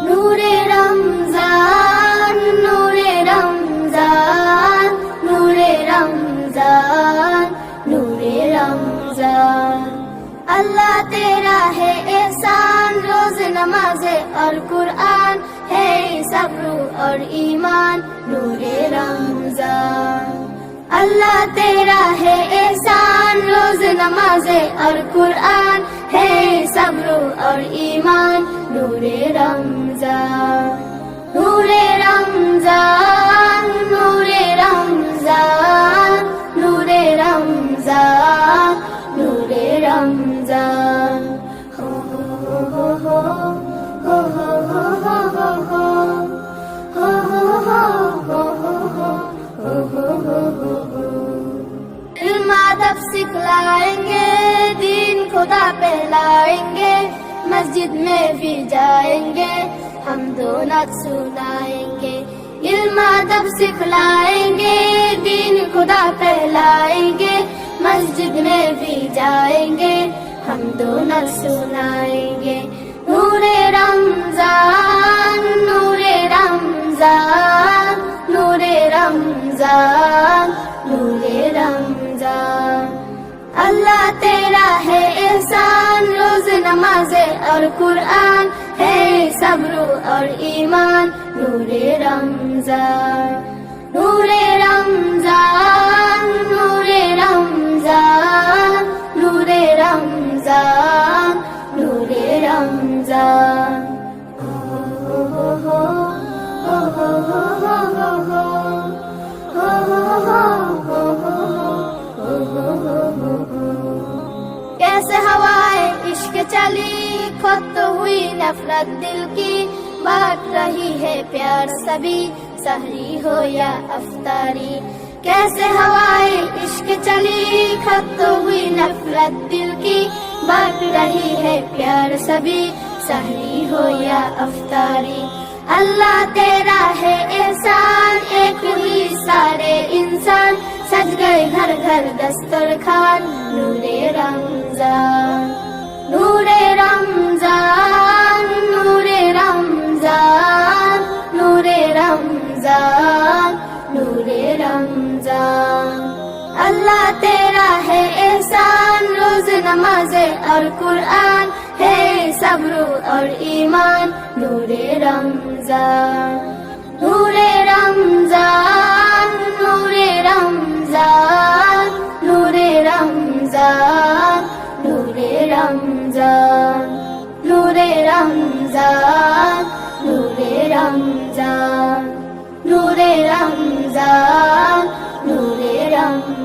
নূরে রমজান, নূরে রমজান, নূরে रमजान, नूरे रमजान। अल्लाह तेरा है एहसान, रोज नमाज़े और कुरान है सब्र और ईमान, नूरे रमजान। अल्लाह तेरा है एहसान, रोज नमाज़े और कुरान है सब्र और ईमान, नूरे रमजान। नूरे रमजान, नूरे रमजान, नूरे रमजान, नूरे रमजान। हो हो हो हो हो हो हो हो हो हो हो हो हो। इल्म अदब सिखलाएंगे, दीन खुदा पहलाएंगे, मस्जिद में भी जाएंगे, हम दोनों सुनाएंगे। इल्म अदब सिखलाएंगे, दीन खुदा पहलाएंगे, मस्जिद में भी जाएंगे, हम दोनों सुनाएंगे। नूरे रमजान, नूरे रमजान, नूरे रमजान, नूरे रमजान। अल्लाह तेरा है एहसान, रोज नमाज़े और कुरान है सब्र और ईमान, नूरे रमजान। नूरे रमजान, नूरे रमजान, नूरे रमजान, नूरे रमजान। हो हो हो हो हो हो हो हो हो। कैसे हवाए इश्क चली, खुद तो हुई नफरत दिल की, बांट रही है प्यार सभी, सहरी हो या अफ्तारी। कैसे हवाए इश्क चली, खुद तो हुई नफरत दिल की, बांट रही है प्यार सभी, सहरी हो या अफ्तारी। अल्लाह तेरा है एहसान, एक ही सारे इंसान, सज गए घर घर दस्तरखान, नूरे रमजान। नूरे रमजान, नूरे रमजान, नूरे रमजान, नूरे रमजान। अल्लाह तेरा है एहसान, रोज नमाज़े और कुरान है सब्र और ईमान, नूरे रमजान। नूरे रमजान, नूरे रमजान, नूरे रमजान, नूरे रमजान, नूरे रमजान, नूरे रमजान, नूरे रमजान, नूरे रमजान।